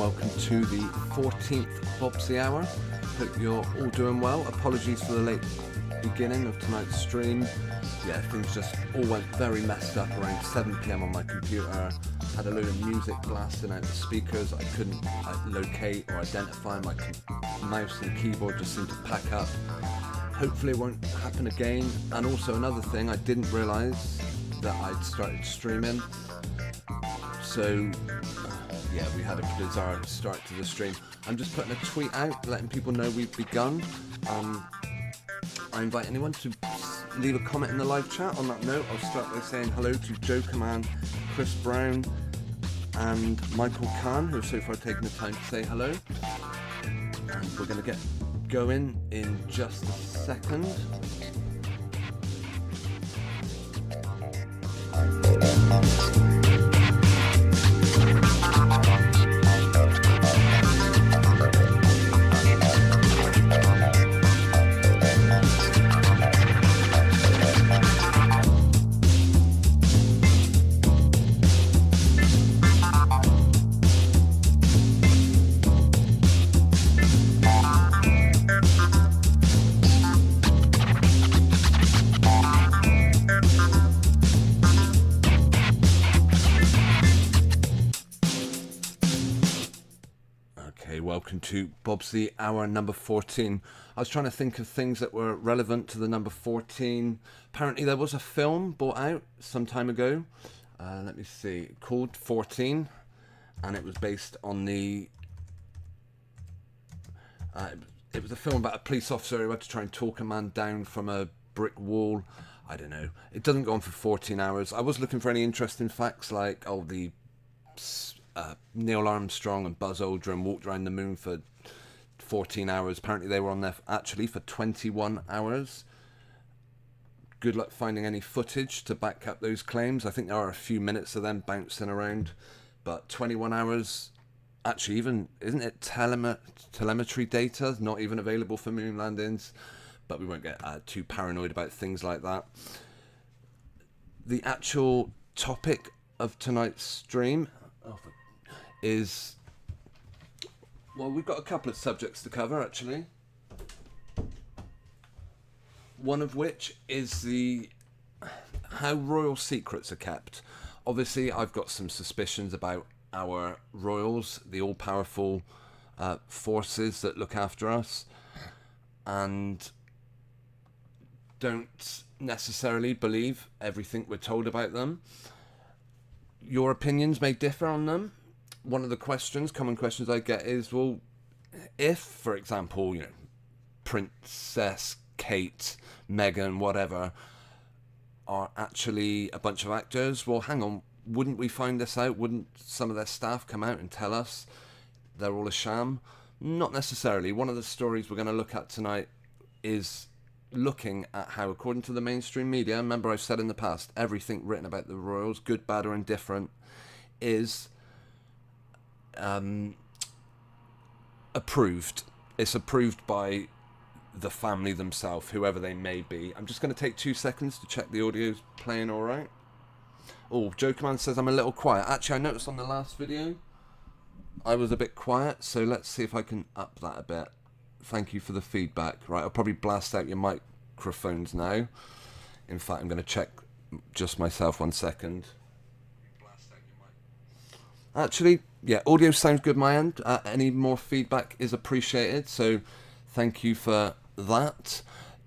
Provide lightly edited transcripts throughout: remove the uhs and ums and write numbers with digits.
welcome to the 14th Bobzee hour. Hope you're all doing well. Apologies for the late beginning of tonight's stream. Yeah, things just all went very messed up around 7 PM on my computer. Had a load of music blasting out the speakers. I couldn't locate or identify. My mouse and keyboard just seemed to pack up. Hopefully it won't happen again. And also another thing, I didn't realise that I'd started streaming. So yeah, we had a bizarre start to the stream. I'm just putting a tweet out letting people know we've begun. I invite anyone to leave a comment in the live chat. On that note, I'll start by saying hello to Joe Command, Chris Brown and Michael Khan, who have so far taken the time to say hello. And we're going to get going in just a second. Welcome to Bobzee hour number 14. I was trying to think of things that were relevant to the number 14. Apparently there was a film bought out some time ago. Let me see, called 14, and it was based on the... it was a film about a police officer who had to try and talk a man down from a brick wall. I don't know. It doesn't go on for 14 hours. I was looking for any interesting facts like, oh, the... Neil Armstrong and Buzz Aldrin walked around the moon for 14 hours. Apparently they were on there actually for 21 hours. Good luck finding any footage to back up those claims. I think there are a few minutes of them bouncing around, but 21 hours, actually even, isn't it telemetry data not even available for moon landings? But we won't get too paranoid about things like that. The actual topic of tonight's stream is, well, we've got a couple of subjects to cover actually. One of which is how royal secrets are kept. Obviously, I've got some suspicions about our royals, the all-powerful forces that look after us, and don't necessarily believe everything we're told about them. Your opinions may differ on them. One of the common questions I get is, well, if, for example, Princess Kate, Meghan, whatever, are actually a bunch of actors, well, hang on, wouldn't we find this out? Wouldn't some of their staff come out and tell us they're all a sham? Not necessarily. One of the stories we're going to look at tonight is looking at how, according to the mainstream media, remember I've said in the past, everything written about the royals, good, bad or indifferent, is approved. It's approved by the family themselves, whoever they may be. I'm just going to take 2 seconds to check the audio's playing all right. Oh, Joe Command says I'm a little quiet. Actually, I noticed on the last video I was a bit quiet, so let's see if I can up that a bit. Thank you for the feedback. Right, I'll probably blast out your microphones now. In fact, I'm going to check just myself 1 second. Actually, yeah, audio sounds good my end. Any more feedback is appreciated, so thank you for that.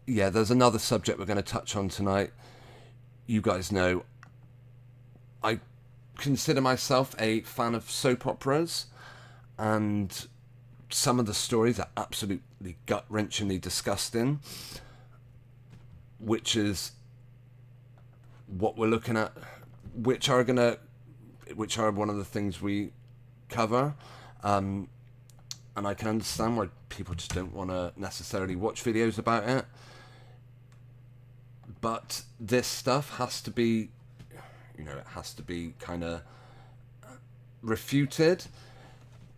Yeah, there's another subject we're going to touch on tonight. You guys know I consider myself a fan of soap operas, and some of the stories are absolutely gut-wrenchingly disgusting, which is what we're looking at, which are one of the things we cover, and I can understand why people just don't want to necessarily watch videos about it, but this stuff has to be, it has to be kind of refuted.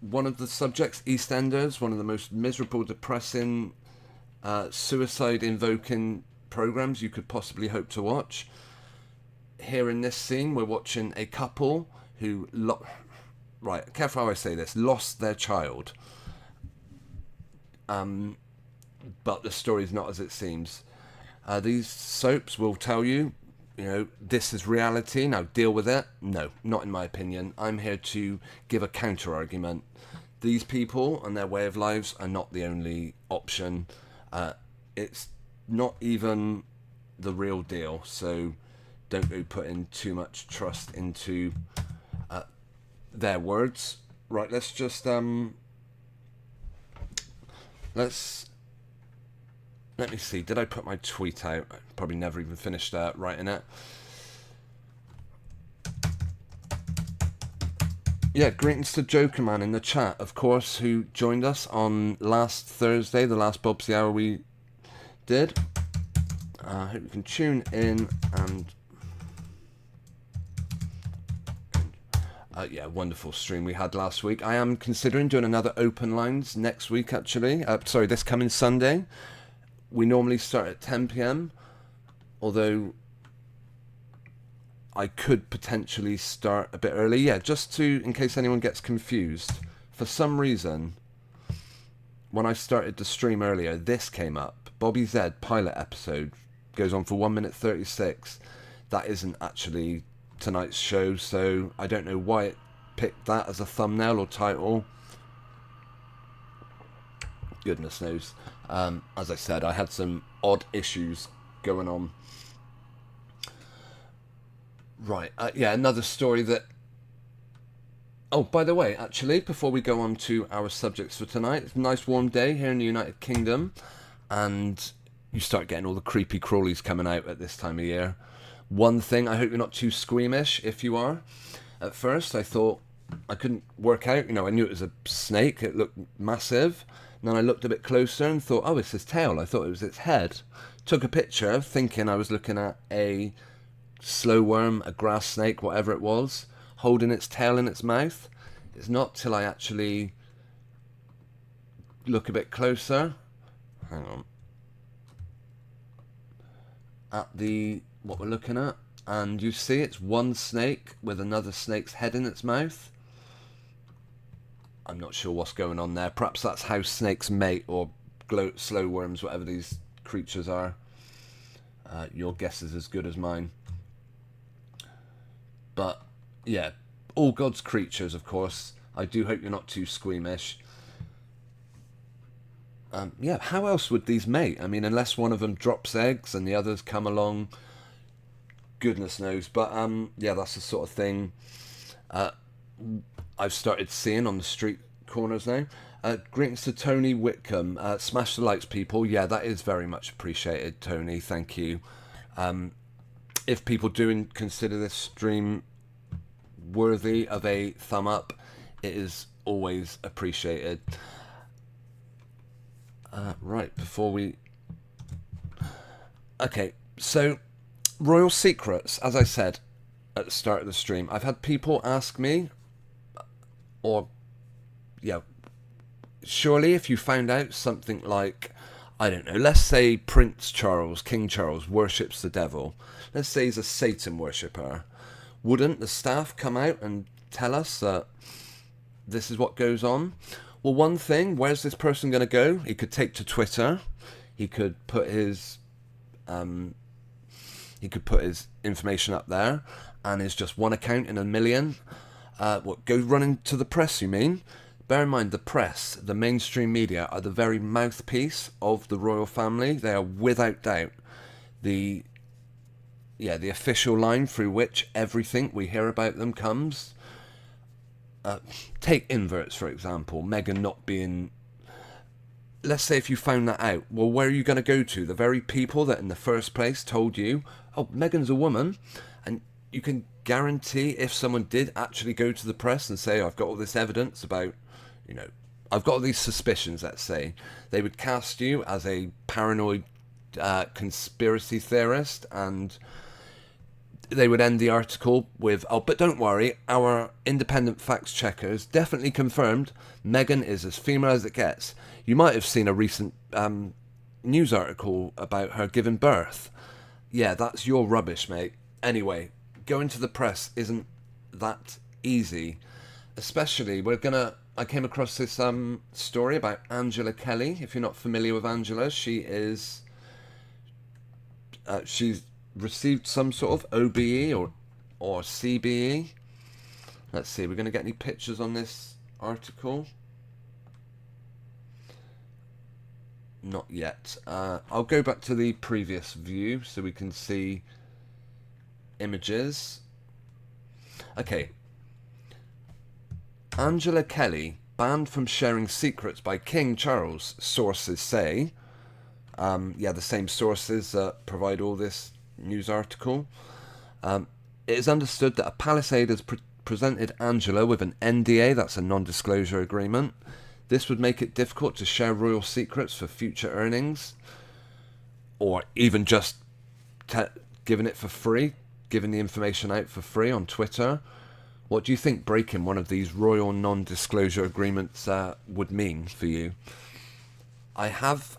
One of the subjects, EastEnders, one of the most miserable, depressing, suicide-invoking programs you could possibly hope to watch. Here in this scene, we're watching a couple who right, careful how I say this, lost their child. But the story's not as it seems. These soaps will tell you, this is reality, now deal with it. No, not in my opinion. I'm here to give a counter argument. These people and their way of lives are not the only option. It's not even the real deal, so don't go putting too much trust into their words. Right, let's just let me see, did I put my tweet out? I probably never even finished writing it. Yeah, greetings to Joker Man in the chat, of course, who joined us on last Thursday, the last Bobzee hour we did. I hope you can tune in and... yeah, wonderful stream we had last week. I am considering doing another open lines next week, actually. Sorry, this coming Sunday. We normally start at 10 p.m, although I could potentially start a bit early. Yeah, just in case anyone gets confused. For some reason, when I started the stream earlier, this came up. Bobzee pilot episode goes on for 1 minute 36. That isn't actually tonight's show, so I don't know why it picked that as a thumbnail or title. Goodness knows. As I said, I had some odd issues going on. Right, yeah, another story that... Oh, by the way, actually, before we go on to our subjects for tonight, it's a nice warm day here in the United Kingdom, and you start getting all the creepy crawlies coming out at this time of year. One thing, I hope you're not too squeamish if you are. At first, I thought I couldn't work out, I knew it was a snake, it looked massive. And then I looked a bit closer and thought, oh, it's his tail. I thought it was its head. Took a picture thinking I was looking at a slow worm, a grass snake, whatever it was, holding its tail in its mouth. It's not till I actually look a bit closer. Hang on. At what we're looking at. And you see it's one snake with another snake's head in its mouth. I'm not sure what's going on there. Perhaps that's how snakes mate, or slow worms, whatever these creatures are. Your guess is as good as mine. But, yeah, all God's creatures, of course. I do hope you're not too squeamish. Yeah, how else would these mate? I mean, unless one of them drops eggs and the others come along. Goodness knows. But, yeah, that's the sort of thing I've started seeing on the street corners now. Greetings to Tony Whitcomb. Smash the likes, people. Yeah, that is very much appreciated, Tony. Thank you. If people do consider this stream worthy of a thumb up, it is always appreciated. Right, before we... Okay, so Royal Secrets, as I said at the start of the stream, I've had people ask me, or, yeah, surely if you found out something like, I don't know, let's say Prince Charles, King Charles, worships the devil. Let's say he's a Satan worshipper. Wouldn't the staff come out and tell us that this is what goes on? Well, one thing, where's this person going to go? He could take to Twitter. He could put his information up there, and it's just one account in a million. What, go running to the press, you mean? Bear in mind, the press, the mainstream media, are the very mouthpiece of the royal family. They are without doubt the official line through which everything we hear about them comes. Take inverts, for example. Meghan not being... Let's say if you found that out, well, where are you going to go to? The very people that in the first place told you, oh, Meghan's a woman, and you can guarantee if someone did actually go to the press and say, I've got all this evidence about, I've got all these suspicions, let's say, they would cast you as a paranoid conspiracy theorist, and they would end the article with, oh, but don't worry, our independent fact checkers definitely confirmed Meghan is as female as it gets. You might have seen a recent news article about her giving birth. Yeah, that's your rubbish, mate. Anyway, going to the press isn't that easy, especially I came across this story about Angela Kelly. If you're not familiar with Angela, she's received some sort of OBE or CBE. Let's see, we're going to get any pictures on this article. Not yet. I'll go back to the previous view so we can see images. Okay. Angela Kelly banned from sharing secrets by King Charles, sources say. The same sources that provide all this news article. It is understood that a Palisade has presented Angela with an NDA, that's a non-disclosure agreement. This would make it difficult to share royal secrets for future earnings, or even just giving it for free, giving the information out for free on Twitter. What do you think breaking one of these royal non-disclosure agreements would mean for you? I have,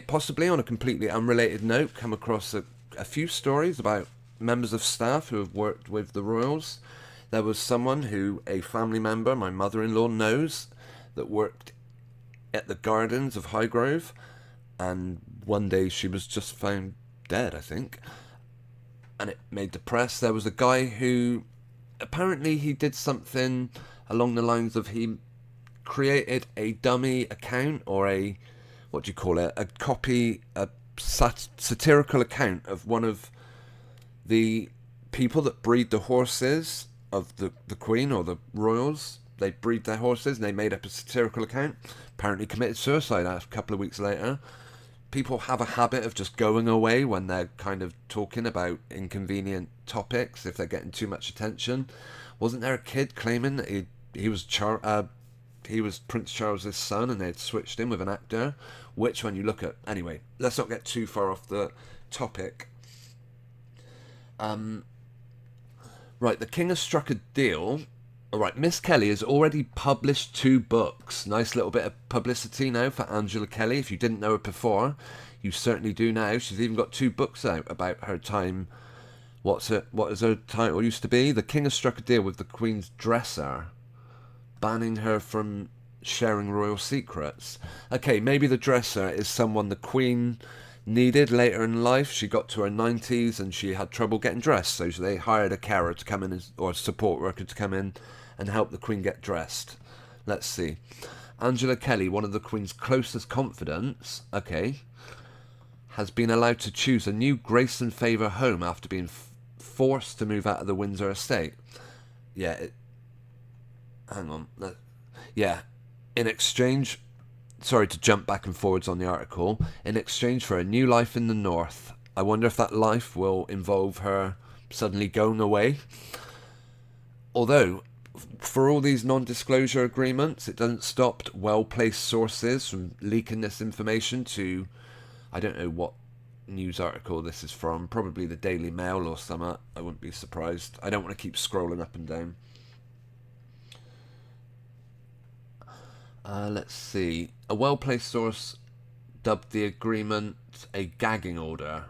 possibly on a completely unrelated note, come across a few stories about members of staff who have worked with the royals. There was someone who a family member, my mother-in-law, knows, that worked at the gardens of Highgrove, and one day she was just found dead, I think, and it made the press. There was a guy who apparently he did something along the lines of he created a dummy account, or a satirical account of one of the people that breed the horses of the Queen or the royals. They breed their horses, and they made up a satirical account. Apparently committed suicide a couple of weeks later. People have a habit of just going away when they're kind of talking about inconvenient topics, if they're getting too much attention. Wasn't there a kid claiming that he was Prince Charles's son, and they'd switched him with an actor? Which, when you look at... Anyway, let's not get too far off the topic. Right, the King has struck a deal. Alright, Miss Kelly has already published 2 books. Nice little bit of publicity now for Angela Kelly. If you didn't know her before, you certainly do now. She's even got 2 books out about her time. What is her title used to be? The King has struck a deal with the Queen's dresser, banning her from sharing royal secrets. Okay, maybe the dresser is someone the Queen needed later in life. She got to her 90s and she had trouble getting dressed, so they hired a carer to come in, or a support worker to come in and help the Queen get dressed. Let's see. Angela Kelly, one of the Queen's closest confidants, has been allowed to choose a new grace and favour home after being forced to move out of the Windsor estate. In exchange... Sorry to jump back and forwards on the article. In exchange for a new life in the north. I wonder if that life will involve her suddenly going away. Although, for all these non-disclosure agreements, it doesn't stop well-placed sources from leaking this information to... I don't know what news article this is from. Probably the Daily Mail or something. I wouldn't be surprised. I don't want to keep scrolling up and down. Let's see. A well-placed source dubbed the agreement a gagging order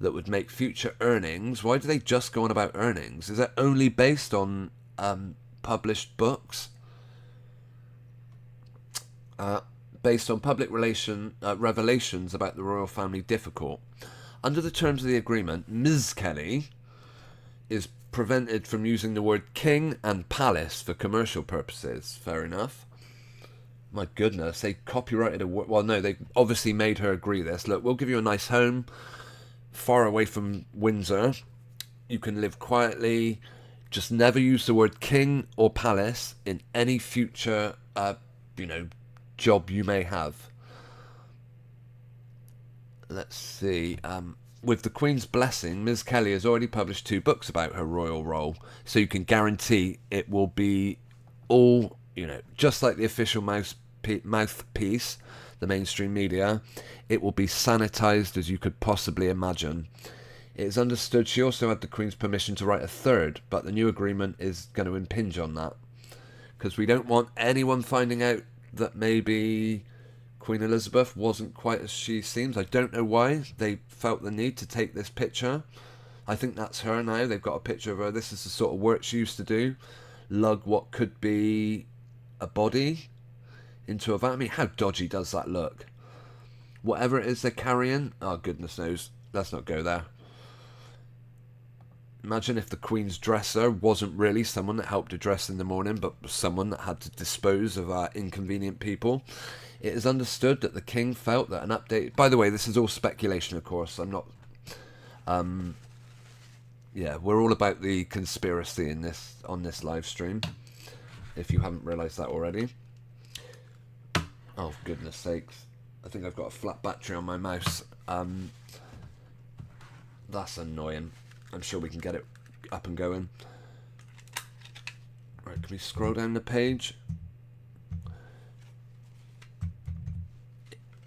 that would make future earnings. Why do they just go on about earnings? Is it only based on published books? Based on public revelations about the royal family difficult. Under the terms of the agreement, Ms. Kelly is prevented from using the word king and palace for commercial purposes. Fair enough. My goodness, they copyrighted a word. Well, no, they obviously made her agree this. Look, we'll give you a nice home far away from Windsor. You can live quietly. Just never use the word king or palace in any future, job you may have. Let's see. With the Queen's blessing, Ms. Kelly has already published 2 books about her royal role, so you can guarantee it will be all... just like the official mouthpiece, the mainstream media, it will be sanitised as you could possibly imagine. It is understood she also had the Queen's permission to write a 3rd, but the new agreement is going to impinge on that. Because we don't want anyone finding out that maybe Queen Elizabeth wasn't quite as she seems. I don't know why they felt the need to take this picture. I think that's her now. They've got a picture of her. This is the sort of work she used to do. lug what could be a body into a van. I mean, how dodgy does that look? Whatever it is they're carrying, oh goodness knows, let's not go there. Imagine if the Queen's dresser wasn't really someone that helped her dress in the morning, but was someone that had to dispose of inconvenient people. It is understood that the King felt that an update... By the way, this is all speculation, of course. I'm not... yeah, we're all about the conspiracy in this on this live stream, if you haven't realised that already. Oh, goodness sakes. I think I've got a flat battery on my mouse. That's annoying. I'm sure we can get it up and going. Right, can we scroll down the page?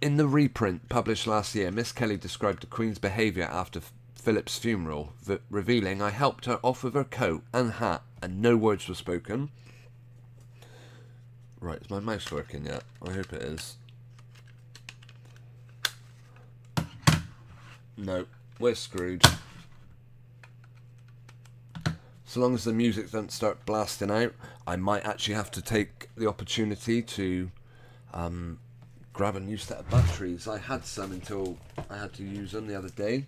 In the reprint published last year, Miss Kelly described the Queen's behaviour after Philip's funeral, revealing, "I helped her off with her coat and hat, and no words were spoken." Right, is my mouse working yet? I hope it is. No, we're screwed. So long as the music doesn't start blasting out, I might actually have to take the opportunity to grab a new set of batteries. I had some until I had to use them the other day.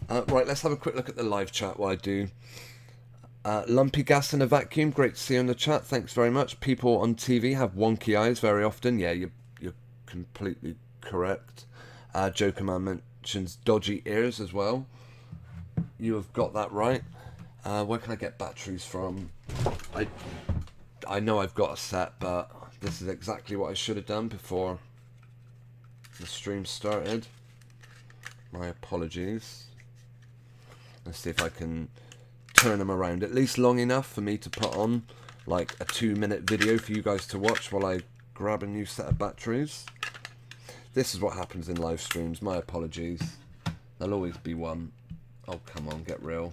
Right, let's have a quick look at the live chat while I do. Lumpy gas in a vacuum, great to see you in the chat, thanks very much. People on TV have wonky eyes very often. Yeah, you're completely correct. Jokerman mentions dodgy ears as well. You have got that right. Where can I get batteries from? I know I've got a set, but this is exactly what I should have done before the stream started. My apologies. Let's see if I can turn them around at least long enough for me to put on like a 2-minute video for you guys to watch while I grab a new set of batteries. This is what happens in live streams. My apologies. There'll always be one. Oh, come on, get real.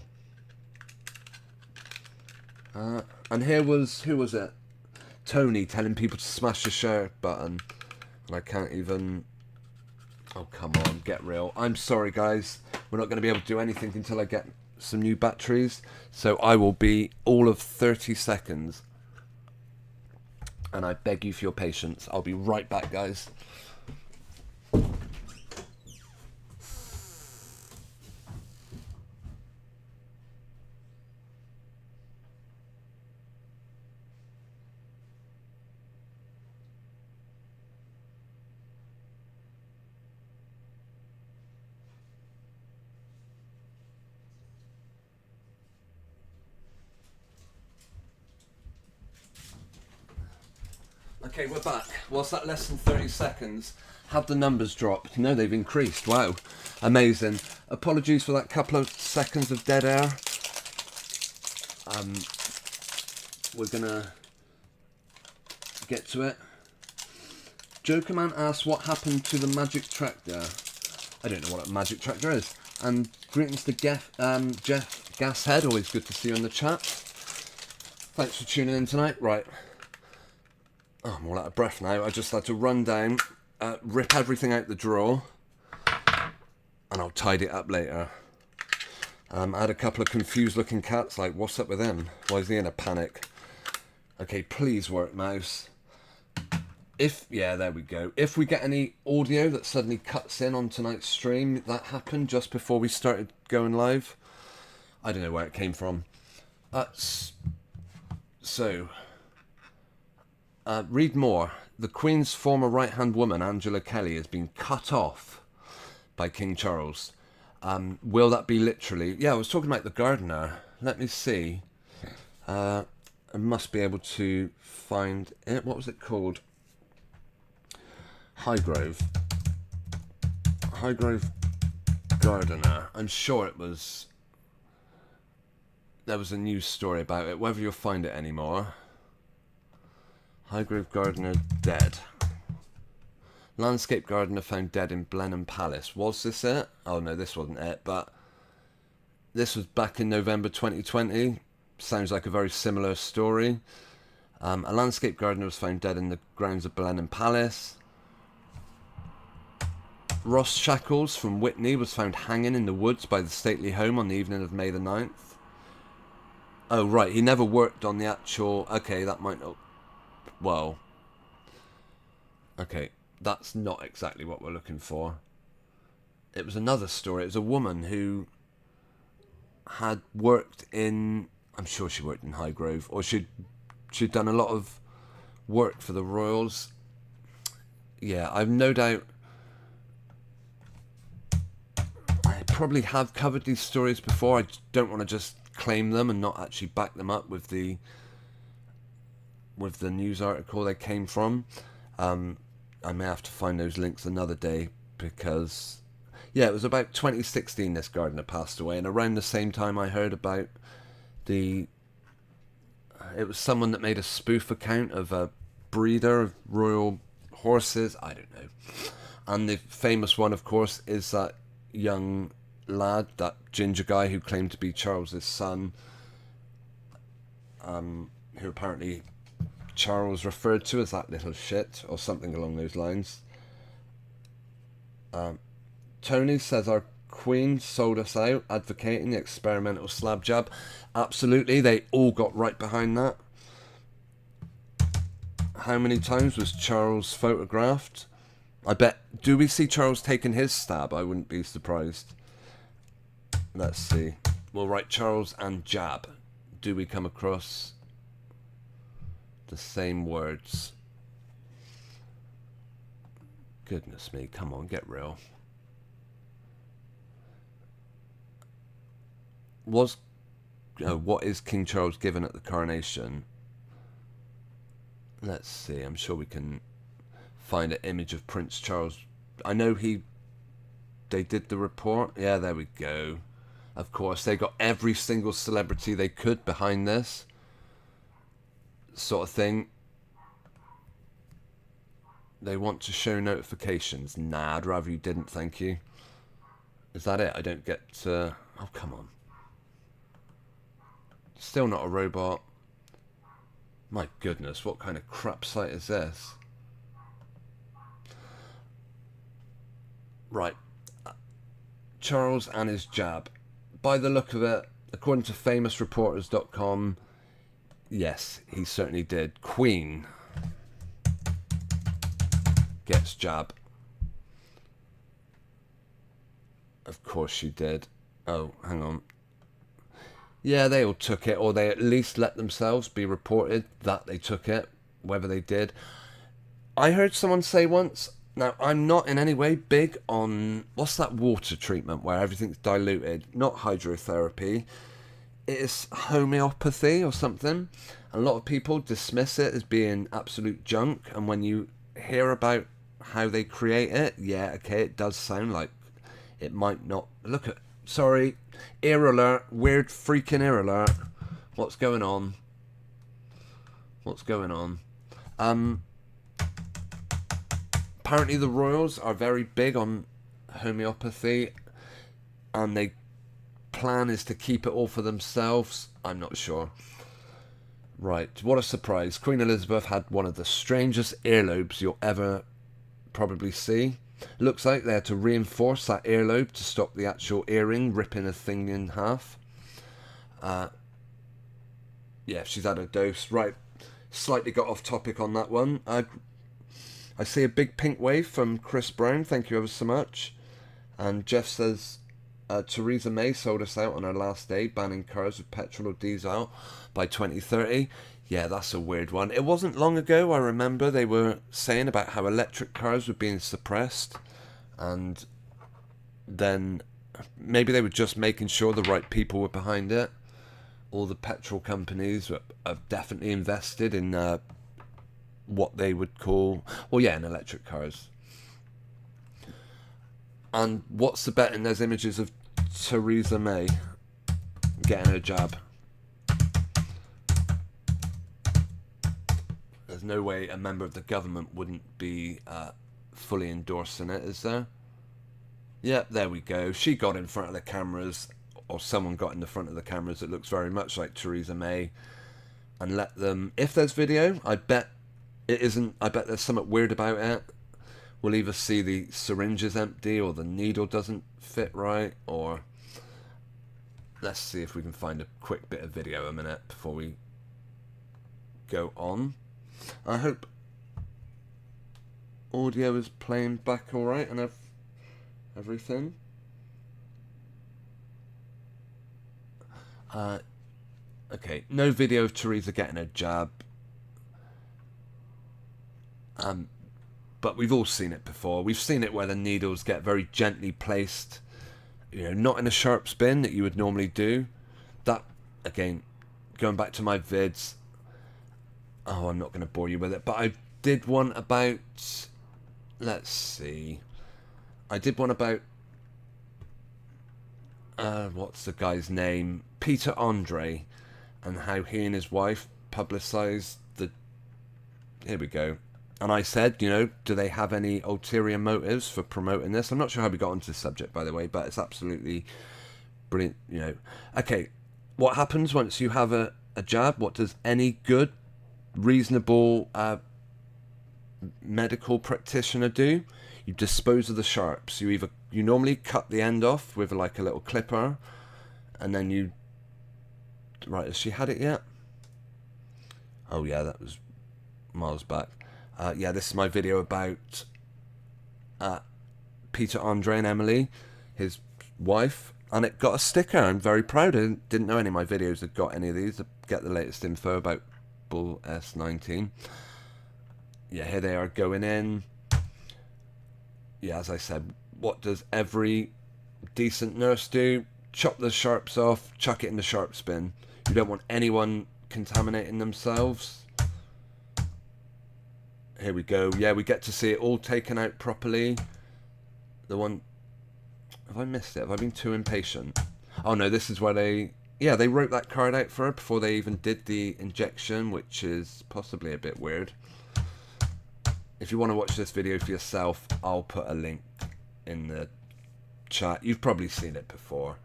And here was, who was it? Tony telling people to smash the share button. And I can't even... Oh, come on, get real. I'm sorry, guys. We're not going to be able to do anything until I get some new batteries. So I will be all of 30 seconds. And I beg you for your patience. I'll be right back, guys. Okay, we're back. Whilst that less than 30 seconds, have the numbers dropped? No, they've increased. Wow. Amazing. Apologies for that couple of seconds of dead air. We're going to get to it. Jokerman asks what happened to the magic tractor. I don't know what a magic tractor is. And greetings to Jeff Gashead. Always good to see you in the chat. Thanks for tuning in tonight. Right. Oh, I'm all out of breath now. I just had to run down, rip everything out the drawer, and I'll tidy it up later. I had a couple of confused looking cats, like, what's up with him? Why is he in a panic? Okay, please work, mouse. Yeah, there we go. If we get any audio that suddenly cuts in on tonight's stream, that happened just before we started going live. I don't know where it came from. Read more. The Queen's former right-hand woman, Angela Kelly, has been cut off by King Charles. Will that be literally? Yeah, I was talking about the gardener. Let me see. I must be able to find it. What was it called? Highgrove gardener. I'm sure it was... There was a news story about it. Whether you'll find it anymore. Highgrove gardener dead. Landscape gardener found dead in Blenheim Palace. Was this it? Oh no, this wasn't it, but this was back in November 2020. Sounds like a very similar story. A landscape gardener was found dead in the grounds of Blenheim Palace. Ross Shackles from Whitney was found hanging in the woods by the stately home on the evening of May the 9th. Oh, right, he never worked on the actual... Okay, that might not... Well... Okay, that's not exactly what we're looking for. It was another story. It was a woman who had worked in... I'm sure she worked in Highgrove, or she'd done a lot of work for the Royals. Yeah, I've no doubt I probably have covered these stories before. I don't want to just claim them and not actually back them up with the news article they came from. I may have to find those links another day, because yeah, it was about 2016 this gardener passed away, and around the same time I heard about it was someone that made a spoof account of a breeder of royal horses. I don't know. And the famous one, of course, is that young lad, that ginger guy who claimed to be Charles's son, who apparently Charles referred to as that little shit, or something along those lines. Tony says our Queen sold us out, advocating the experimental slab jab. Absolutely, they all got right behind that. How many times was Charles photographed? I bet... Do we see Charles taking his stab? I wouldn't be surprised. Let's see. We'll write Charles and jab. Do we come across the same words? Goodness me, come on, get real. What is King Charles given at the coronation? Let's see, I'm sure we can find an image of Prince Charles. I know they did the report. Yeah, there we go. Of course, they got every single celebrity they could behind this sort of thing. They want to show notifications. Nah, I'd rather you didn't, thank you. Is that it? I don't get... oh, come on. Still not a robot. My goodness, what kind of crap site is this? Right. Charles and his jab. By the look of it, according to famousreporters.com, yes, he certainly did. Queen gets jab. Of course she did. Oh, hang on. Yeah, they all took it, or they at least let themselves be reported that they took it, whether they did. I heard someone say once, now I'm not in any way big on, what's that water treatment where everything's diluted? Not hydrotherapy. It is homeopathy or something. A lot of people dismiss it as being absolute junk, and when you hear about how they create it, yeah, okay, it does sound like it might not... Look at... Sorry, ear alert, weird freaking ear alert. What's going on? What's going on? Apparently the royals are very big on homeopathy, and they plan is to keep it all for themselves. I'm not sure. Right, what a surprise. Queen Elizabeth had one of the strangest earlobes you'll ever probably see. Looks like they had to reinforce that earlobe to stop the actual earring ripping a thing in half. Yeah, she's had a dose. Right, slightly got off topic on that one. I see a big pink wave from Chris Brown. Thank you ever so much. And Jeff says, Theresa May sold us out on her last day, banning cars with petrol or diesel by 2030. Yeah, that's a weird one. It wasn't long ago, I remember, they were saying about how electric cars were being suppressed, and then maybe they were just making sure the right people were behind it. All the petrol companies have definitely invested in what they would call, well, yeah, in electric cars. And what's the bet in those images of Theresa May getting a jab? There's no way a member of the government wouldn't be fully endorsing it, is there? Yep, there we go. She got in front of the cameras, or someone got in the front of the cameras. It looks very much like Theresa May, and let them... If there's video, I bet it isn't. I bet there's something weird about it. We'll either see the syringe is empty, or the needle doesn't fit right, or... let's see if we can find a quick bit of video a minute before we go on. I hope audio is playing back alright and everything. Okay, no video of Teresa getting a jab. But we've all seen it before. We've seen it where the needles get very gently placed, you know, not in a sharp spin that you would normally do. That, again, going back to my vids, oh, I'm not going to bore you with it, but I did one about, let's see, I did one about, what's the guy's name? Peter Andre, and how he and his wife publicised the, here we go. And I said, you know, do they have any ulterior motives for promoting this? I'm not sure how we got onto this subject, by the way, but it's absolutely brilliant, you know. Okay, what happens once you have a jab? What does any good, reasonable medical practitioner do? You dispose of the sharps. You normally cut the end off with like a little clipper, and then you... Right, has she had it yet? Oh yeah, that was miles back. Yeah, this is my video about Peter Andre and Emily, his wife, and it got a sticker. I'm very proud. I didn't know any of my videos had got any of these. To get the latest info about Bull S19. Yeah, here they are going in. Yeah, as I said, what does every decent nurse do? Chop the sharps off, chuck it in the sharp spin. You don't want anyone contaminating themselves. Here we go. Yeah, we get to see it all taken out properly. The one... Have I missed it? Have I been too impatient? Oh no, this is where they... Yeah, they wrote that card out for her before they even did the injection, which is possibly a bit weird. If you want to watch this video for yourself, I'll put a link in the chat. You've probably seen it before.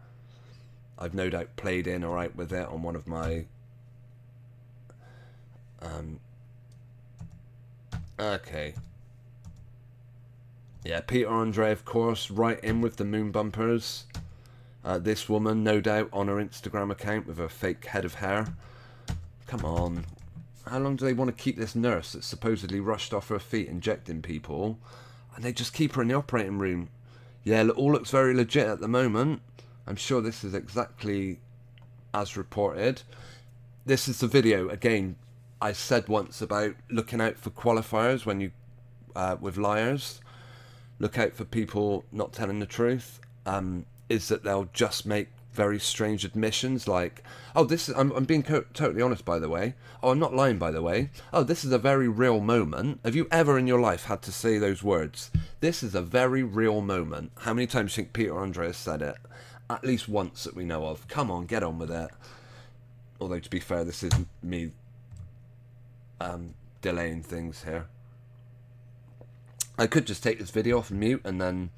I've no doubt played in or out with it on one of my... Okay. Yeah, Peter Andre, of course, right in with the moon bumpers. This woman, no doubt, on her Instagram account with her fake head of hair. Come on. How long do they want to keep this nurse that's supposedly rushed off her feet injecting people? And they just keep her in the operating room. Yeah, it all looks very legit at the moment. I'm sure this is exactly as reported. This is the video, again, I said once about looking out for qualifiers when you, with liars. Look out for people not telling the truth. Is that they'll just make very strange admissions like, oh, this is, I'm being totally honest, by the way. Oh, I'm not lying, by the way. Oh, this is a very real moment. Have you ever in your life had to say those words? This is a very real moment. How many times do you think Peter Andre has said it? At least once that we know of. Come on, get on with it. Although, to be fair, this is me delaying things here. I could just take this video off and mute and then...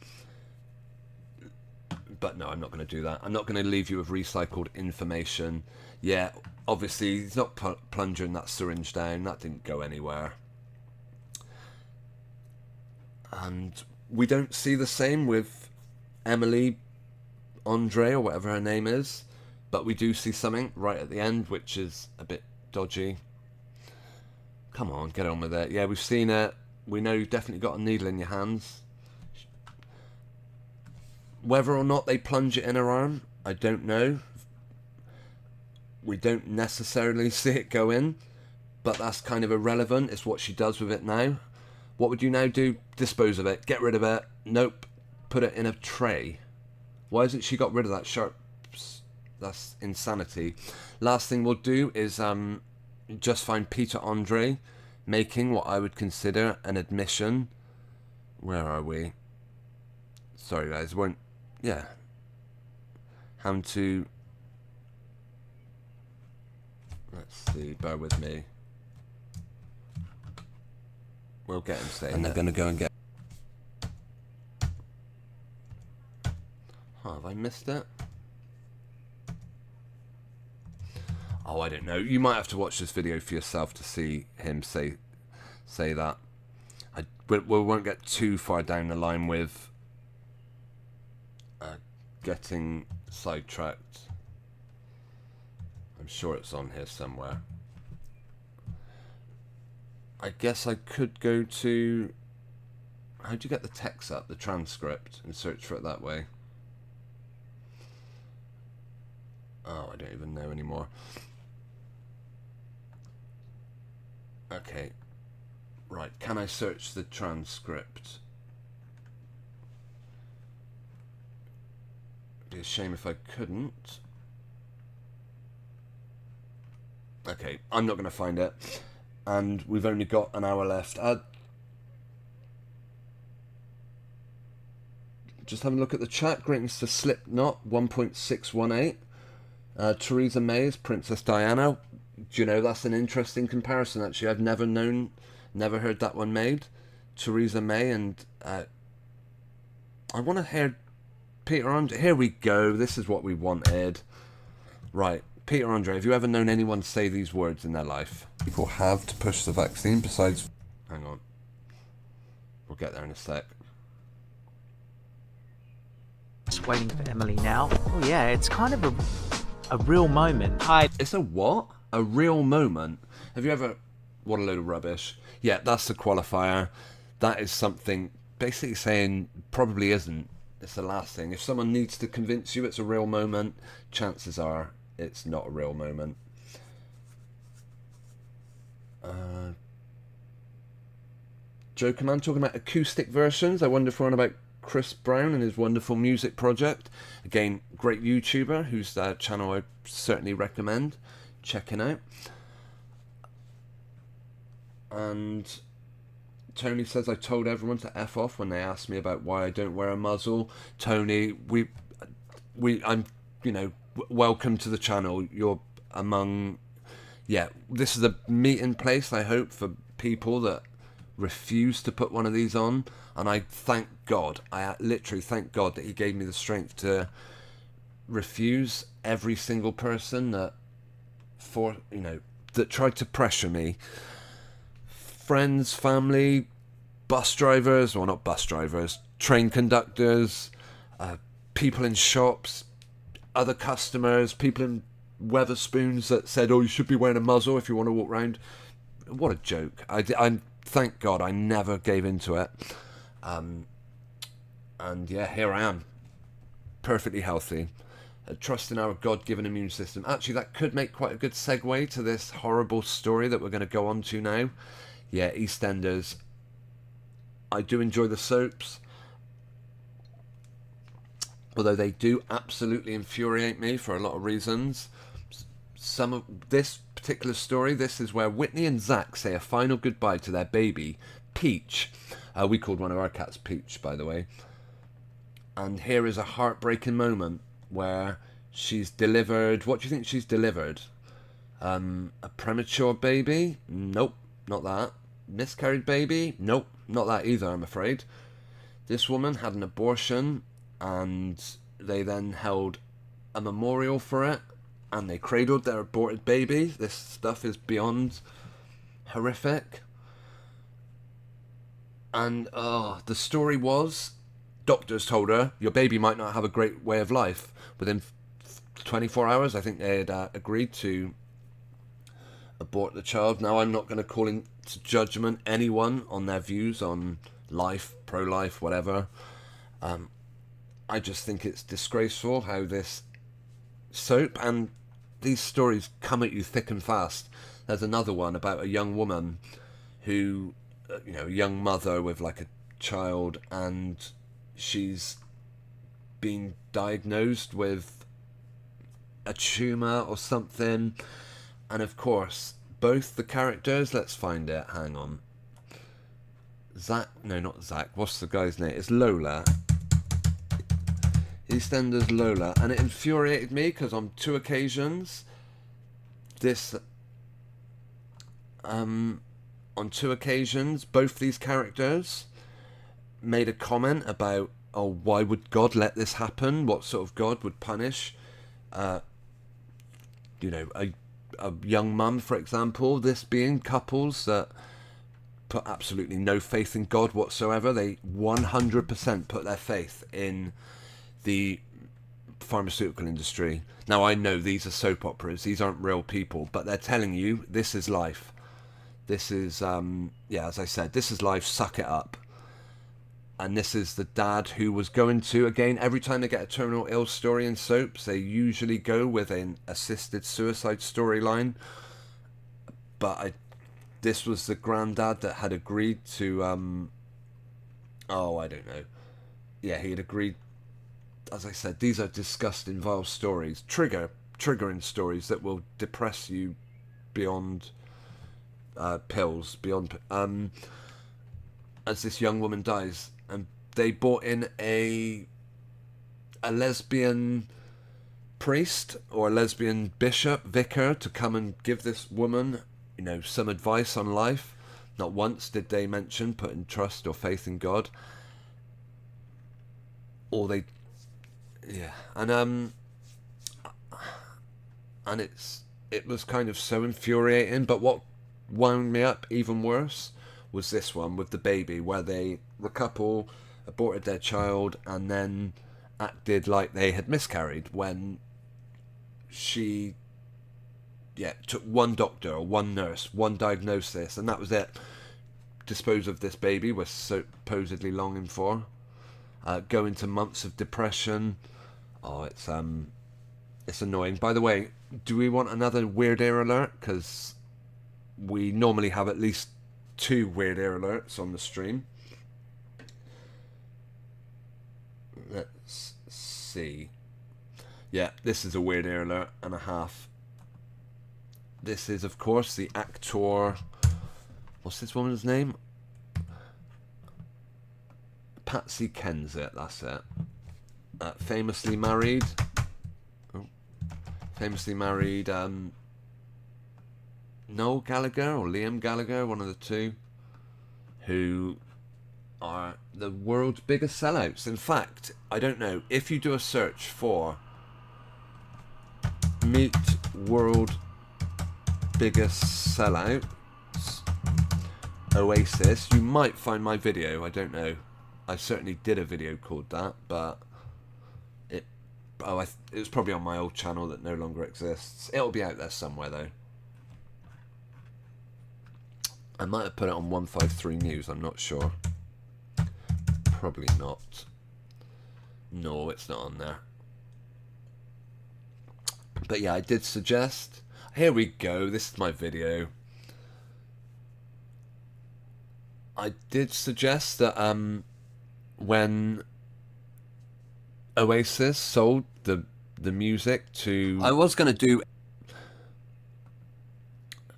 But no, I'm not going to do that. I'm not going to leave you with recycled information. Yeah, obviously, he's not plunging that syringe down. That didn't go anywhere. And we don't see the same with Emily Andre, or whatever her name is. But we do see something right at the end, which is a bit dodgy. Come on, get on with it. Yeah, we've seen it. We know you've definitely got a needle in your hands. Whether or not they plunge it in her arm, I don't know. We don't necessarily see it go in, but that's kind of irrelevant. It's what she does with it now. What would you now do? Dispose of it. Get rid of it. Nope. Put it in a tray. Why hasn't she got rid of that sharp? That's insanity. Last thing we'll do is just find Peter Andre making what I would consider an admission. Where are we? Sorry guys, won't... Yeah. How to... Let's see, bear with me. We'll get him saying and they're going to go and get... Oh, have I missed it? Oh, I don't know. You might have to watch this video for yourself to see him say that. We won't get too far down the line with getting sidetracked. sure it's on here somewhere. I guess I could go to... How do you get the text up, the transcript, and search for it that way? Oh, I don't even know anymore. Okay. Right, can I search the transcript? It'd be a shame if I couldn't. Okay, I'm not going to find it. And we've only got an hour left. Just have a look at the chat. Greetings to Slipknot 1.618. Theresa May is Princess Diana. Do you know, that's an interesting comparison, actually. I've never heard that one made. Theresa May and... I want to hear Peter Andre. Here we go. This is what we wanted. Right. Peter Andre, have you ever known anyone say these words in their life? People have to push the vaccine besides... Hang on. We'll get there in a sec. Just waiting for Emily now. Oh yeah, it's kind of a real moment. It's a what? A real moment? Have you ever... What a load of rubbish. Yeah, that's the qualifier. That is something basically saying probably isn't. It's the last thing. If someone needs to convince you it's a real moment, chances are it's not a real moment. Joker Man talking about acoustic versions. I wonder if we're on about Chris Brown and his wonderful music project. Again, great YouTuber whose channel I certainly recommend checking out. And Tony says, I told everyone to F off when they asked me about why I don't wear a muzzle. Tony, I'm, you know, welcome to the channel. You're among, yeah, this is a meeting place, I hope, for people that refuse to put one of these on. And I thank God, I literally thank God that he gave me the strength to refuse every single person that, that tried to pressure me. Friends, family, bus drivers, well, not bus drivers, train conductors, people in shops, other customers, people in Weatherspoons that said, oh, you should be wearing a muzzle if you want to walk around. What a joke. I thank God I never gave into it. And yeah, here I am, perfectly healthy. Trust in our God-given immune system. Actually, that could make quite a good segue to this horrible story that we're going to go on to now. Yeah, EastEnders. I do enjoy the soaps, although they do absolutely infuriate me for a lot of reasons. Some of this particular story, this is where Whitney and Zach say a final goodbye to their baby, Peach. We called one of our cats Peach, by the way. And here is a heartbreaking moment where she's delivered... What do you think she's delivered? A premature baby? Nope, not that. Miscarried baby? Nope, not that either, I'm afraid. This woman had an abortion, and they then held a memorial for it, and they cradled their aborted baby. This stuff is beyond horrific. And the story was, doctors told her, your baby might not have a great way of life. Within 24 hours, I think they had agreed to abort the child. Now, I'm not going to call into judgment anyone on their views on life, pro-life, whatever. I just think it's disgraceful how this soap and these stories come at you thick and fast. There's another one about a young woman who, a young mother with like a child, and she's been diagnosed with a tumour or something. And of course, both the characters, let's find it, hang on. Zach, no, not Zach, what's the guy's name? It's Lola. EastEnders Lola. And it infuriated me because on two occasions, both these characters made a comment about, oh, why would God let this happen? What sort of God would punish, a young mum, for example, this being couples that put absolutely no faith in God whatsoever. They 100% put their faith in the pharmaceutical industry. Now, I know these are soap operas, these aren't real people, but they're telling you this is life. This is, as I said, this is life, suck it up. And this is the dad who was going to, again, every time they get a terminal ill story in soaps, they usually go with an assisted suicide storyline. But this was the granddad that had agreed to, I don't know. Yeah, he had agreed. As I said, these are disgusting, vile stories, triggering stories that will depress you beyond pills, beyond. As this young woman dies, and they brought in a lesbian priest or a lesbian vicar to come and give this woman, some advice on life. Not once did they mention putting trust or faith in God. Or they. Yeah, and it was kind of so infuriating. But what wound me up even worse was this one with the baby, where the couple aborted their child and then acted like they had miscarried when she took one doctor or one nurse, one diagnosis, and that was it. Dispose of this baby we're supposedly longing for. Go into months of depression. Oh, it's annoying. By the way, do we want another Weird Ear alert? Because we normally have at least 2 Weird Ear alerts on the stream. Let's see. Yeah, this is a Weird Ear alert and a half. This is, of course, the actor. What's this woman's name? Patsy Kensit, that's it. Famously married. Noel Gallagher or Liam Gallagher, one of the two, who are the world's biggest sellouts. In fact, I don't know, if you do a search for Meet World Biggest Sellouts Oasis, you might find my video. I don't know. I certainly did a video called that, but it was probably on my old channel that no longer exists. It'll be out there somewhere though. I might have put it on 153 News, I'm not sure. Probably not. No, it's not on there. But yeah, I did suggest. Here we go, this is my video. I did suggest that when Oasis sold the music to... I was going to do...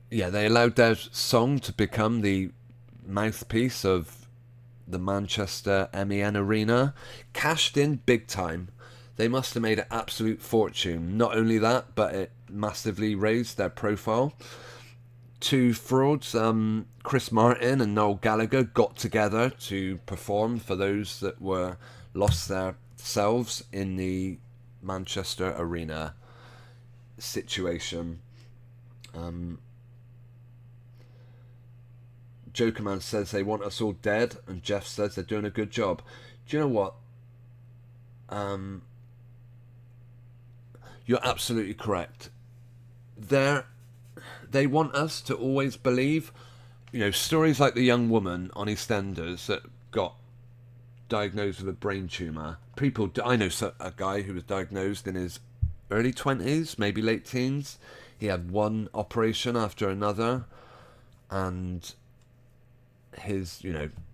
Yeah, they allowed their song to become the mouthpiece of the Manchester MEN Arena. Cashed in big time. They must have made an absolute fortune. Not only that, but it massively raised their profile. 2 frauds, Chris Martin and Noel Gallagher, got together to perform for those that were lost their selves in the Manchester Arena situation. Jokerman says they want us all dead, and Jeff says they're doing a good job. Do you know what? You're absolutely correct. They want us to always believe, stories like the young woman on EastEnders that got diagnosed with a brain tumour. I know a guy who was diagnosed in his early 20s, maybe late teens. He had one operation after another, and he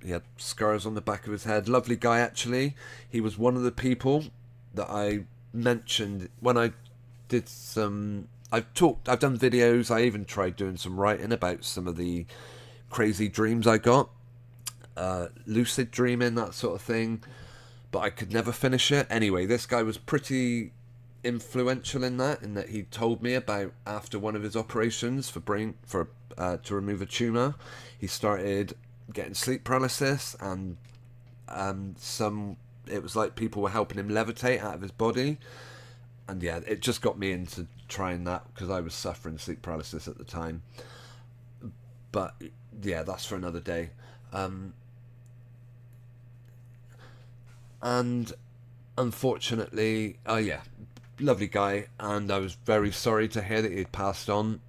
had scars on the back of his head. Lovely guy, actually. He was one of the people that I mentioned when I did some... I've done videos, I even tried doing some writing about some of the crazy dreams I got. Lucid dreaming, that sort of thing. But I could never finish it. Anyway, this guy was pretty influential in that he told me about after one of his operations to remove a tumour, he started getting sleep paralysis, and it was like people were helping him levitate out of his body. And yeah, it just got me into trying that because I was suffering sleep paralysis at the time. But yeah, that's for another day. And unfortunately, yeah, lovely guy, and I was very sorry to hear that he had passed on.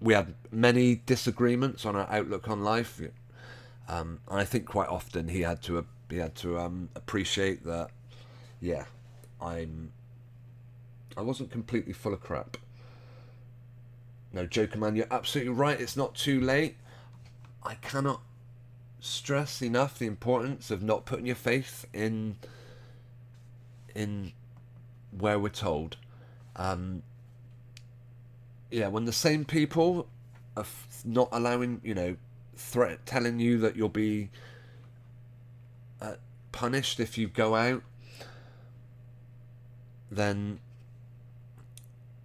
We had many disagreements on our outlook on life, and I think quite often he had to appreciate that. Yeah, I wasn't completely full of crap. No, Joker Man, you're absolutely right. It's not too late. I cannot stress enough the importance of not putting your faith in where we're told. Yeah, when the same people are not allowing, telling you that you'll be punished if you go out, then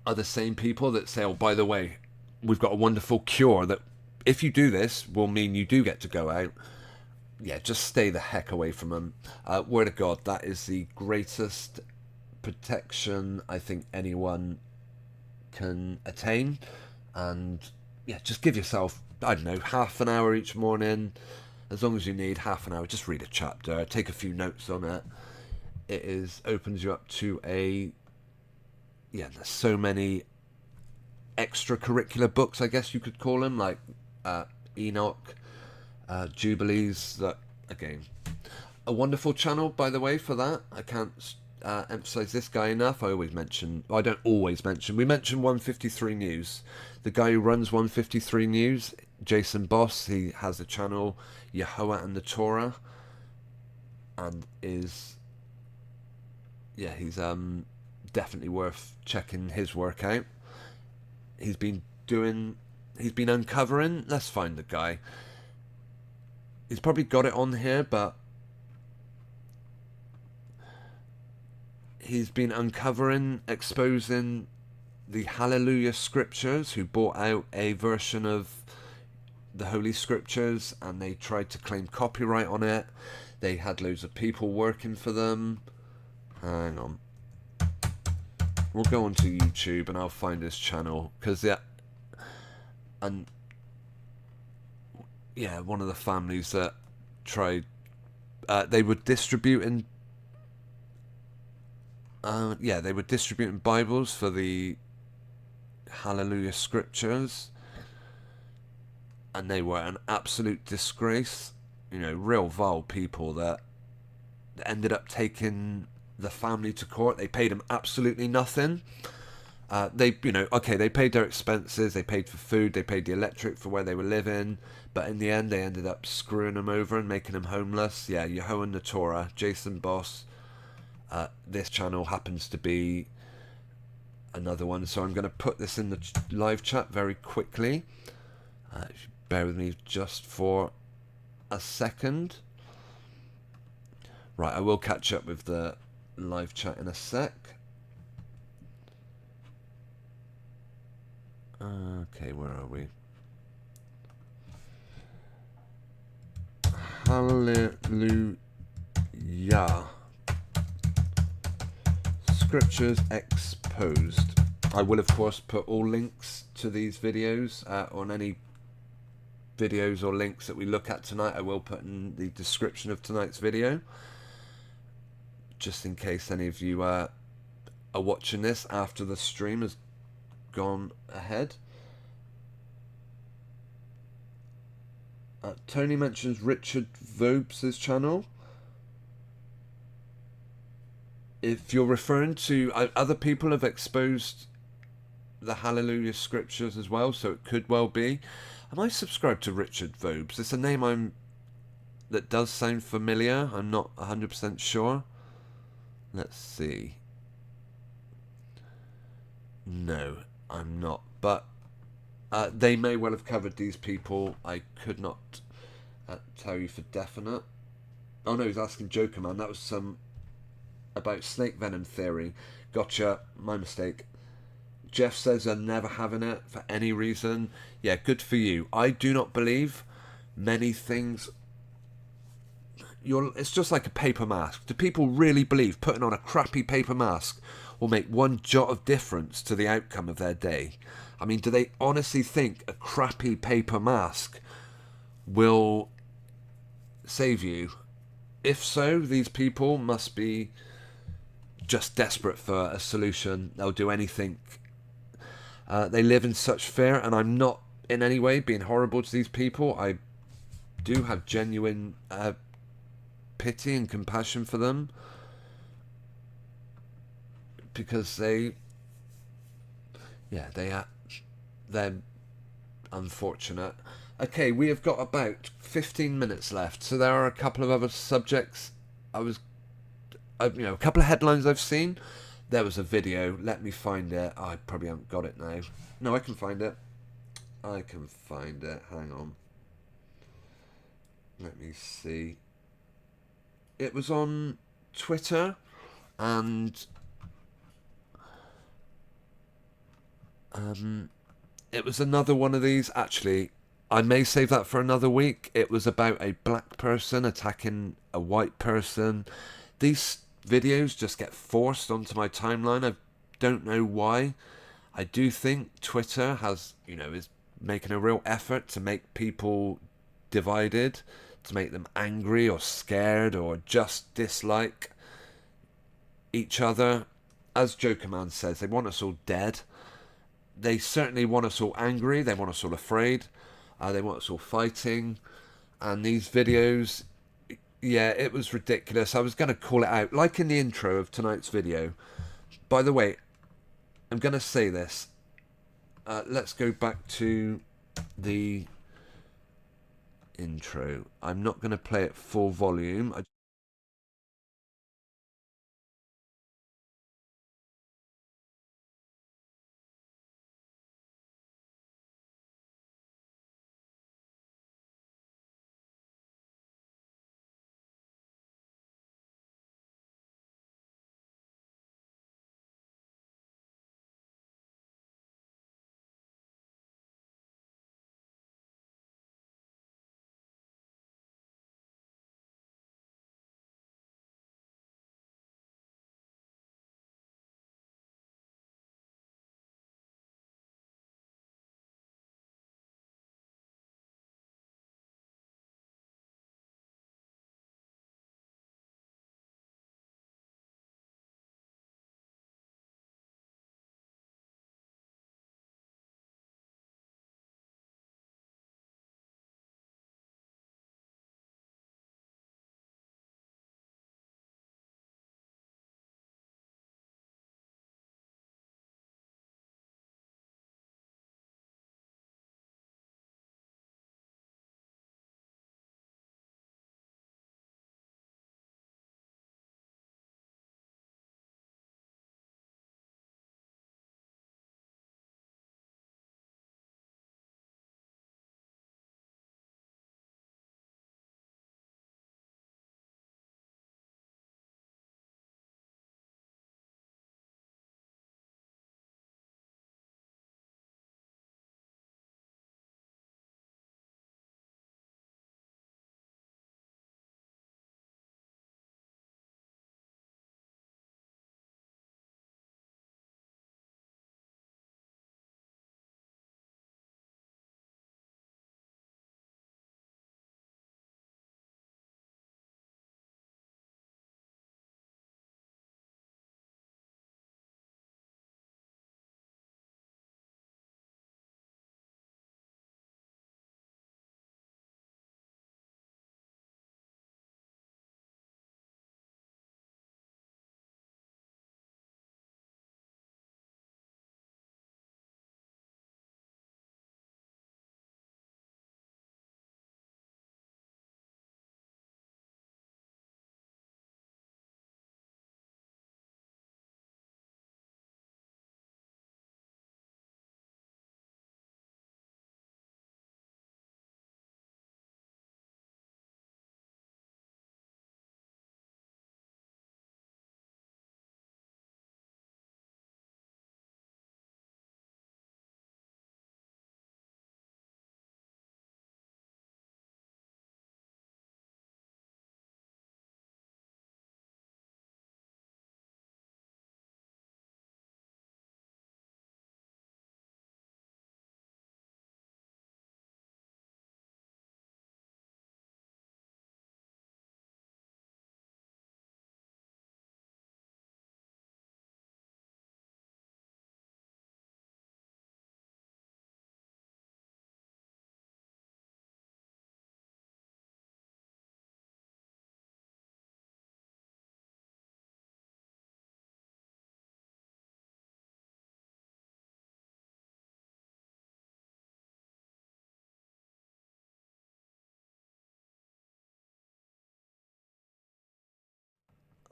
are the same people that say, oh, by the way, we've got a wonderful cure that if you do this will mean you do get to go out. Yeah, just stay the heck away from them. Word of God, that is the greatest protection I think anyone can attain. And yeah, just give yourself, I don't know, half an hour each morning, as long as you need half an hour. Just read a chapter, take a few notes on it. Opens you up to there's so many extracurricular books, I guess you could call them, like Enoch, Jubilees. That, again, a wonderful channel, by the way, for that. I can't emphasize this guy enough. I don't always mention. We mention 153 News. The guy who runs 153 News, Jason Boss, he has a channel, Yahweh and the Torah, and he's definitely worth checking his work out. He's been uncovering, let's find the guy. He's probably got it on here, but he's been exposing the Hallelujah Scriptures, who bought out a version of the Holy Scriptures, and they tried to claim copyright on it. They had loads of people working for them. Hang on. We'll go onto YouTube and I'll find his channel, because one of the families that tried, they were distributing Bibles for the Hallelujah Scriptures, and they were an absolute disgrace. Real vile people that ended up taking the family to court. They paid them absolutely nothing. They paid their expenses, they paid for food, they paid the electric for where they were living, but in the end they ended up screwing them over and making them homeless. Yeah, Yahweh and the Torah, Jason Boss. This channel happens to be another one, so I'm going to put this in the live chat very quickly. Bear with me just for a second. Right, I will catch up with the live chat in a sec. Okay, where are we? Hallelujah. Scriptures exposed. I will, of course, put all links to these videos on any videos or links that we look at tonight. I will put in the description of tonight's video, just in case any of you are watching this after the stream has gone ahead. Tony mentions Richard Vobes' channel. If you're referring to other people have exposed the Hallelujah Scriptures as well, so it could well be. Am I subscribed to Richard Vobes? It's a name that does sound familiar. I'm not 100% sure. Let's see. No, I'm not. But they may well have covered these people. I could not tell you for definite. Oh no, he's asking Joker Man. That was some about snake venom theory. Gotcha, my mistake. Jeff says they're never having it for any reason. Yeah, good for you. I do not believe many things. It's just like a paper mask. Do people really believe putting on a crappy paper mask will make one jot of difference to the outcome of their day? I mean, do they honestly think a crappy paper mask will save you? If so, these people must be just desperate for a solution. They'll do anything. They live in such fear, and I'm not in any way being horrible to these people. I do have genuine pity and compassion for them, because they're unfortunate. Okay, we have got about 15 minutes left, so there are a couple of other subjects. A couple of headlines I've seen. There was a video. Let me find it. Oh, I probably haven't got it now. No, I can find it. Hang on. Let me see. It was on Twitter, and it was another one of these. Actually, I may save that for another week. It was about a black person attacking a white person. These videos just get forced onto my timeline. I don't know why. I do think Twitter is making a real effort to make people divided, to make them angry or scared or just dislike each other. As Jokerman says, they want us all dead. They certainly want us all angry. They want us all afraid. They want us all fighting. And these videos, yeah, it was ridiculous. I was going to call it out, like in the intro of tonight's video. By the way, I'm going to say this. Let's go back to the intro. I'm not going to play it full volume.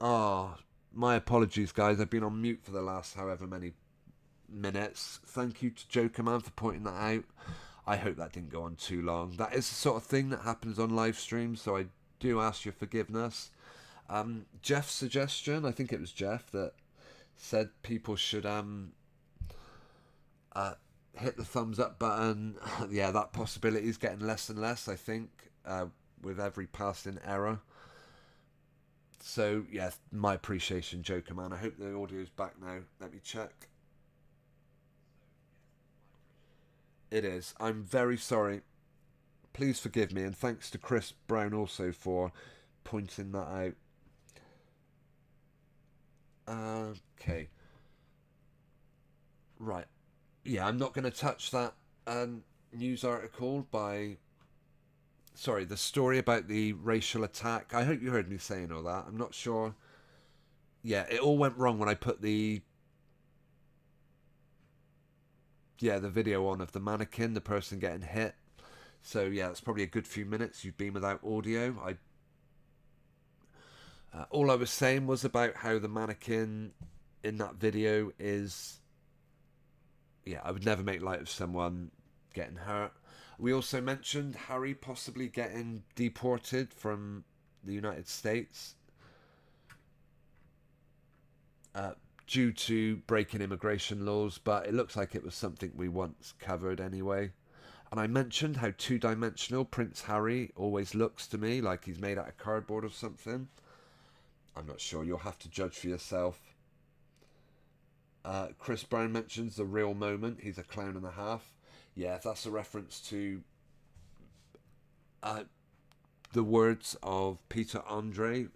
Oh, my apologies, guys. I've been on mute for the last however many minutes. Thank you to Joker Man for pointing that out. I hope that didn't go on too long. That is the sort of thing that happens on live streams, so I do ask your forgiveness. Jeff's suggestion, I think it was Jeff, that said people should hit the thumbs up button. Yeah, that possibility is getting less and less, I think, with every passing error. So, yeah, my appreciation, Joker Man. I hope the audio's back now. Let me check. It is. I'm very sorry. Please forgive me, and thanks to Chris Brown also for pointing that out. Okay. Right. Yeah, I'm not going to touch that news article by... Sorry, the story about the racial attack. I hope you heard me saying all that. I'm not sure. Yeah, it all went wrong when I put the video on of the mannequin, the person getting hit. So yeah, it's probably a good few minutes you've been without audio. All I was saying was about how the mannequin in that video is... Yeah, I would never make light of someone getting hurt. We also mentioned Harry possibly getting deported from the United States due to breaking immigration laws, but it looks like it was something we once covered anyway. And I mentioned how two-dimensional Prince Harry always looks to me, like he's made out of cardboard or something. I'm not sure, you'll have to judge for yourself. Chris Brown mentions the real moment, he's a clown and a half. Yeah, that's a reference to the words of Peter Andre.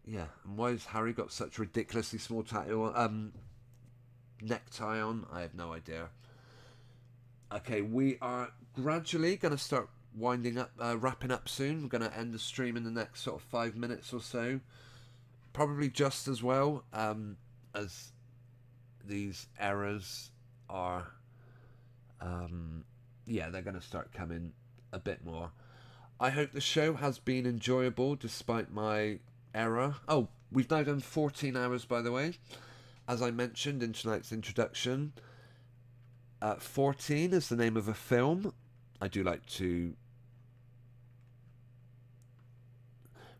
Yeah, and why has Harry got such a ridiculously small tattoo necktie on? I have no idea. Okay, we are gradually going to start winding up, wrapping up soon. We're going to end the stream in the next sort of 5 minutes or so. Probably just as well as these errors are... yeah, they're going to start coming a bit more. I hope the show has been enjoyable despite my error. Oh, we've now done 14 hours, by the way. As I mentioned in tonight's introduction, 14 is the name of a film. I do like to...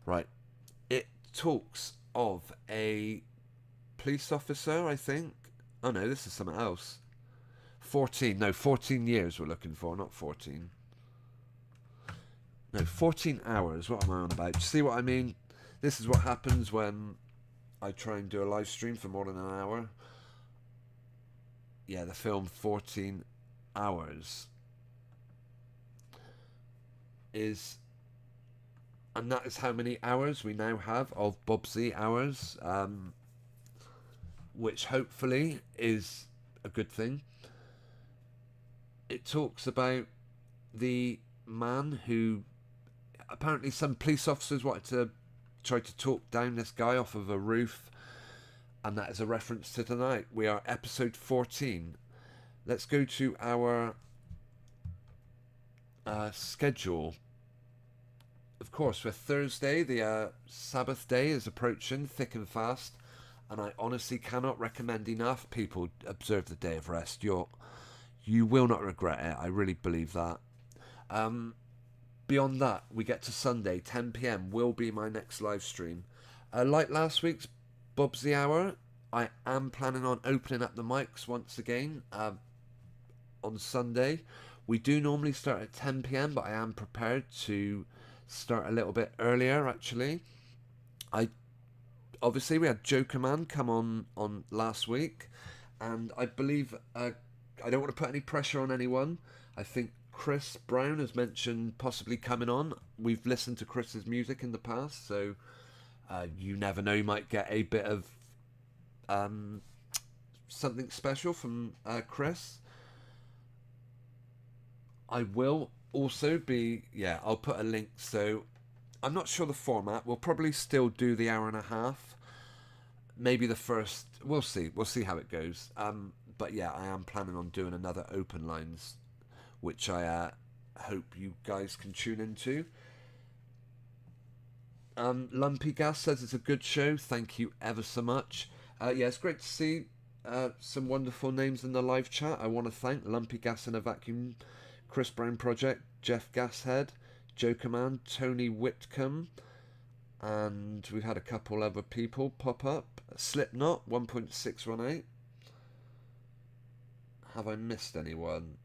Right. It talks of a police officer, I think. Oh no, this is something else. 14. No, 14 years we're looking for, not 14. No, 14 hours. What am I on about? Do you see what I mean? This is what happens when I try and do a live stream for more than an hour. Yeah, the film 14 hours is... And that is how many hours we now have of Bobzee hours, which hopefully is a good thing. It talks about the man who... Apparently some police officers wanted to try to talk down this guy off of a roof, and that is a reference to tonight. We are episode 14. Let's go to our schedule. Of course, for Thursday, the Sabbath day is approaching thick and fast, and I honestly cannot recommend enough people observe the day of rest. You will not regret it. I really believe that. Beyond that, we get to Sunday, 10 PM will be my next live stream. Like last week's Bobzee Hour, I am planning on opening up the mics once again on Sunday. We do normally start at 10 PM, but I am prepared to start a little bit earlier, actually. Obviously, we had Joker Man come on last week, and I believe... I don't want to put any pressure on anyone. I think Chris Brown has mentioned possibly coming on. We've listened to Chris's music in the past, so you never know, you might get a bit of something special from Chris. I will also be... Yeah, I'll put a link. So I'm not sure the format. We'll probably still do the hour and a half. Maybe the first... We'll see. We'll see how it goes. But yeah, I am planning on doing another open lines, which I hope you guys can tune into. Lumpy Gas says it's a good show. Thank you ever so much. Yeah, it's great to see some wonderful names in the live chat. I want to thank Lumpy Gas in a Vacuum, Chris Brown Project, Jeff Gashead, Jokerman, Tony Whitcomb, and we've had a couple other people pop up. Slipknot 1.618. Have I missed anyone?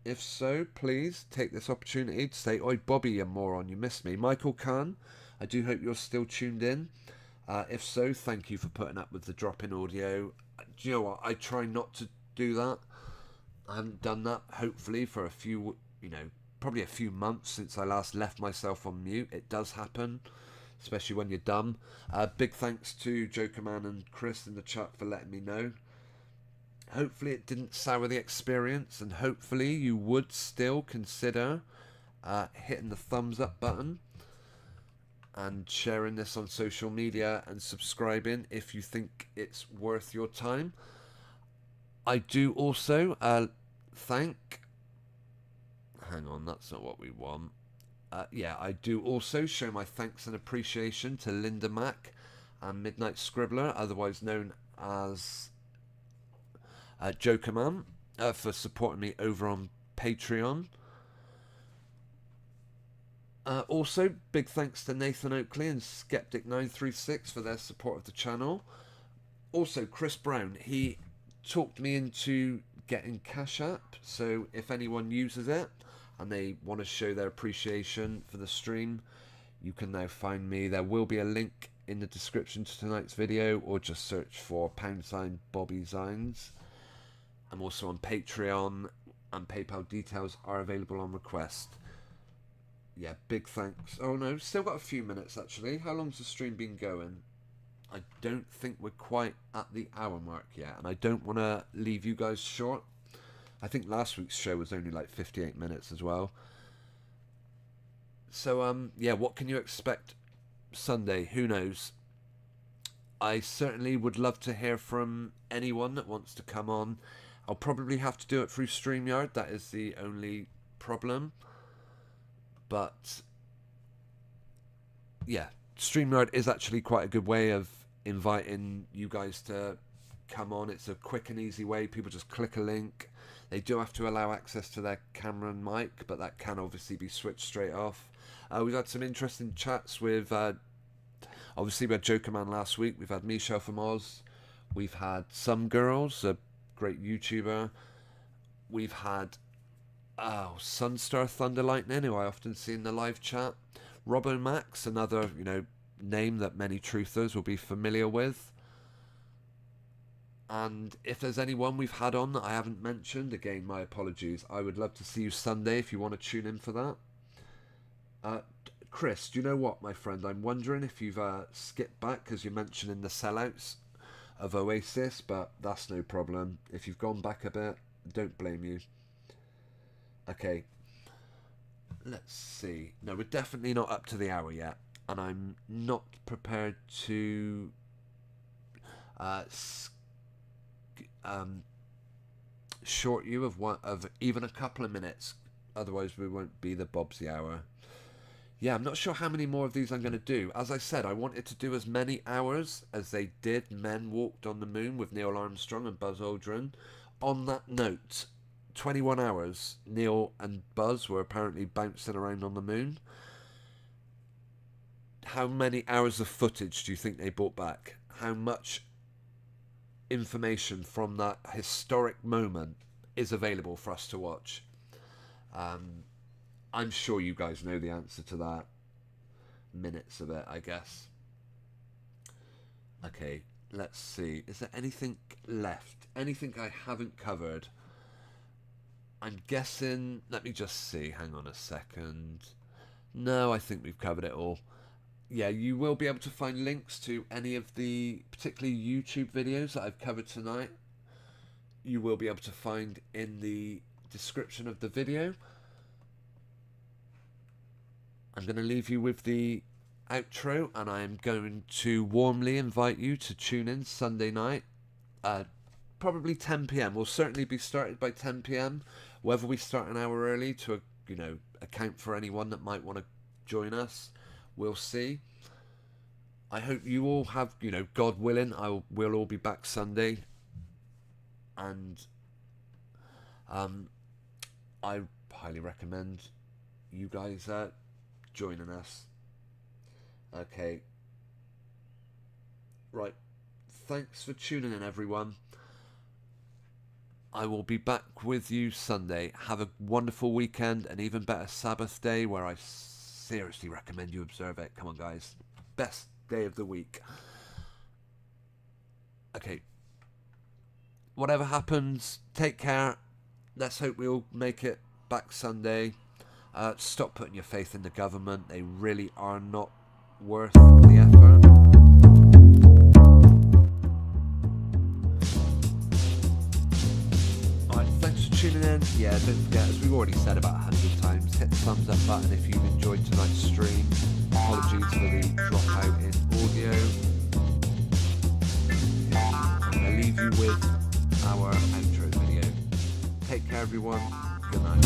If so, please take this opportunity to say, "Oi, Bobby, you moron, you missed me." Michael Kahn, I do hope you're still tuned in. If so, thank you for putting up with the drop in audio. Do you know what? I try not to do that. I haven't done that, hopefully, for a few, probably a few months since I last left myself on mute. It does happen, especially when you're dumb. Big thanks to Jokerman and Chris in the chat for letting me know. Hopefully it didn't sour the experience, and hopefully you would still consider hitting the thumbs up button and sharing this on social media and subscribing if you think it's worth your time. I do also thank... Hang on, that's not what we want. I do also show my thanks and appreciation to Linda Mack and Midnight Scribbler, otherwise known as Jokerman, for supporting me over on Patreon. Also, big thanks to Nathan Oakley and Skeptic936 for their support of the channel. Also, Chris Brown, he talked me into getting Cash App, so if anyone uses it and they want to show their appreciation for the stream, you can now find me. There will be a link in the description to tonight's video, or just search for #Bobzee. I'm also on Patreon, and PayPal details are available on request. Yeah, big thanks. Oh no, still got a few minutes actually. How long's the stream been going? I don't think we're quite at the hour mark yet, and I don't want to leave you guys short. I think last week's show was only like 58 minutes as well. So, yeah, what can you expect Sunday? Who knows? I certainly would love to hear from anyone that wants to come on. I'll probably have to do it through StreamYard. That is the only problem. But, yeah, StreamYard is actually quite a good way of inviting you guys to come on. It's a quick and easy way. People just click a link. They do have to allow access to their camera and mic, but that can obviously be switched straight off. We've had some interesting chats with, obviously we had Jokerman last week. We've had Michelle from Oz. We've had Some Girls, a great YouTuber. We've had Sunstar Thunder Lightning, who I often see in the live chat. Robbo Max, another name that many truthers will be familiar with. And if there's anyone we've had on that I haven't mentioned, again, my apologies. I would love to see you Sunday if you want to tune in for that. Chris, do you know what, my friend? I'm wondering if you've skipped back because you're mentioning the sellouts of Oasis, but that's no problem. If you've gone back a bit, don't blame you. Okay, let's see. No, we're definitely not up to the hour yet, and I'm not prepared to short you of even a couple of minutes. Otherwise, we won't be the Bobzee hour. Yeah, I'm not sure how many more of these I'm going to do. As I said, I wanted to do as many hours as they did Men Walked on the Moon with Neil Armstrong and Buzz Aldrin. On that note, 21 hours Neil and Buzz were apparently bouncing around on the moon. How many hours of footage do you think they brought back? How much information from that historic moment is available for us to watch? I'm sure you guys know the answer to that. Minutes of it, I guess. Okay, let's see. Is there anything left? Anything I haven't covered? I'm guessing... Let me just see. Hang on a second. No, I think we've covered it all. Yeah, you will be able to find links to any of the particularly YouTube videos that I've covered tonight. You will be able to find in the description of the video. I'm going to leave you with the outro, and I am going to warmly invite you to tune in Sunday night, probably 10 p.m. We'll certainly be started by 10 p.m. Whether we start an hour early to account for anyone that might want to join us, we'll see. I hope you all have, God willing, we'll all be back Sunday. And I highly recommend you guys joining us. Okay. Right. Thanks for tuning in, everyone. I will be back with you Sunday. Have a wonderful weekend, and even better Sabbath day, where I seriously recommend you observe it. Come on, guys. Best day of the week. Okay. Whatever happens, take care. Let's hope we'll make it back Sunday. Stop putting your faith in the government. They really are not worth the effort. Alright, thanks for tuning in. Yeah, don't forget, as we've already said about 100 times, hit the thumbs up button if you've enjoyed tonight's stream. Apologies for the dropout in audio. I'm going to leave you with our outro video. Take care, everyone. Good night.